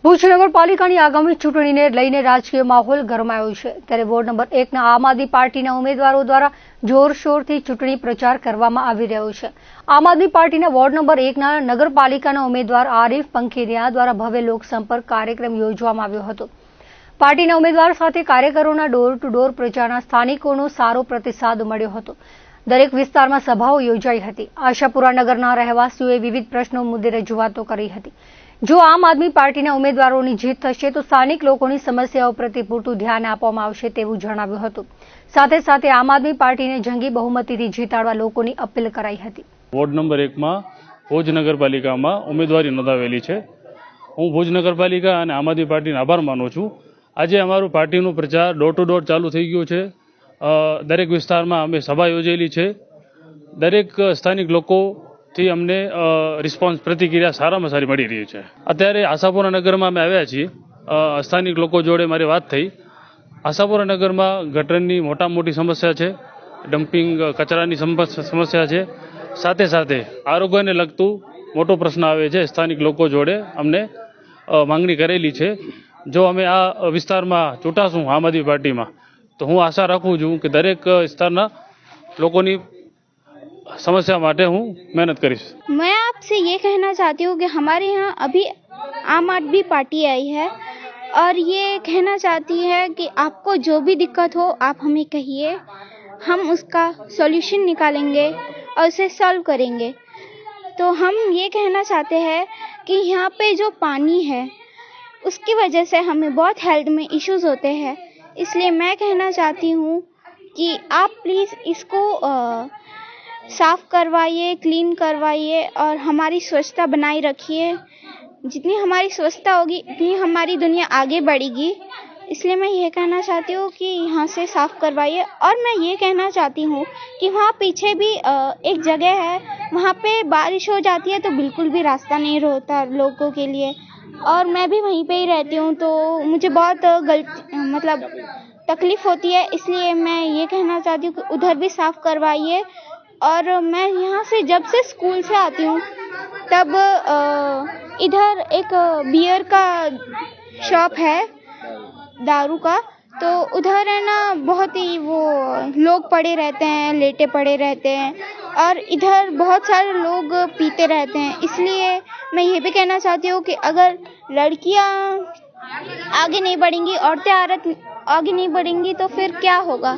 ભુજ નગરપાલિકાની આગામી ચૂંટણીને લઈને રાજકીય માહોલ ગરમાયો છે ત્યારે વોર્ડ નંબર 1ના આમ આદમી પાર્ટીના ઉમેદવારો દ્વારા જોરશોરથી ચૂંટણી પ્રચાર કરવામાં આવી રહ્યો છે। આમ આદમી પાર્ટીના વોર્ડ નંબર 1ના નગરપાલિકાના ઉમેદવાર આરીફ પંખેરિયા દ્વારા ભવ્ય લોકસંપર્ક કાર્યક્રમ યોજવામાં આવ્યો હતો। પાર્ટીના ઉમેદવાર સાથે કાર્યકરોના ડોર ટુ ડોર પ્રચારના સ્થાનિકોનો સારો પ્રતિસાદ મળ્યો હતો। દરેક વિસ્તારમાં સભાઓ યોજાઈ હતી। આશાપુરા નગરના રહેવાસીઓએ વિવિધ પ્રશ્નો મુદ્દે રજૂઆતો કરી હતી। જો આમ આદમી પાર્ટીના ઉમેદવારોની જીત થશે તો સ્થાનિક લોકોની સમસ્યાઓ પ્રત્યે પૂરતું ધ્યાન આપવામાં આવશે તેવું જણાવ્યું હતું। સાથે સાથે આમ આદમી પાર્ટીને જંગી બહુમતીથી જીતાડવા લોકોની અપીલ કરાઈ હતી। વોર્ડ નંબર 1માં ભુજ નગરપાલિકામાં ઉમેદવારી નોંધાવેલી છે। હું ભુજ નગરપાલિકા અને આમ આદમી પાર્ટીનો આભાર માનું છું। આજે અમારું પાર્ટીનો પ્રચાર ડોર ટુ ડોર ચાલુ થઈ ગયો છે। દરેક વિસ્તારમાં અમે સભા યોજેલી છે। દરેક સ્થાનિક લોકોથી અમને રિસ્પોન્સ પ્રતિક્રિયા સારામાં સારી મળી રહી છે। અત્યારે આશાપુરા નગરમાં અમે આવ્યા છીએ। સ્થાનિક લોકો જોડે મારી વાત થઈ। આશાપુરા નગરમાં ગટરની મોટી સમસ્યા છે, ડમ્પિંગ કચરાની સમસ્યા છે, સાથે સાથે આરોગ્યને લગતું મોટો પ્રશ્ન આવે છે। સ્થાનિક લોકો જોડે અમને માંગણી કરેલી છે। જો અમે આ વિસ્તારમાં ચૂંટાશું આમ આદમી પાર્ટીમાં તો હું આશા રાખું છું કે દરેક વિસ્તારના લોકોની समस्या माटे हूँ मेहनत करीश। मैं आपसे ये कहना चाहती हूँ कि हमारे यहाँ अभी आम आदमी पार्टी आई है और ये कहना चाहती है कि आपको जो भी दिक्कत हो आप हमें कहिए, हम उसका सॉल्यूशन निकालेंगे और उसे सॉल्व करेंगे। तो हम ये कहना चाहते हैं कि यहाँ पे जो पानी है उसकी वजह से हमें बहुत हेल्थ में इश्यूज होते हैं। इसलिए मैं कहना चाहती हूँ कि आप प्लीज़ इसको साफ करवाइए, क्लीन करवाइए और हमारी स्वच्छता बनाए रखिए। जितनी हमारी स्वच्छता होगी उतनी हमारी दुनिया आगे बढ़ेगी। इसलिए मैं ये कहना चाहती हूँ कि यहाँ से साफ करवाइए। और मैं ये कहना चाहती हूँ कि वहाँ पीछे भी एक जगह है, वहाँ पे बारिश हो जाती है तो बिल्कुल भी रास्ता नहीं होता लोगों के लिए, और मैं भी वहीं पे ही रहती हूँ तो मुझे बहुत तकलीफ होती है। इसलिए मैं ये कहना चाहती हूँ कि उधर भी साफ करवाइए। और मैं यहाँ से जब से स्कूल से आती हूँ तब इधर एक बियर का शॉप है, दारू का, तो उधर है ना बहुत ही वो लोग पड़े रहते हैं, लेटे पड़े रहते हैं और इधर बहुत सारे लोग पीते रहते हैं। इसलिए मैं ये भी कहना चाहती हूँ कि अगर लड़कियाँ आगे नहीं बढ़ेंगी, औरतें आगे नहीं बढ़ेंगी तो फिर क्या होगा।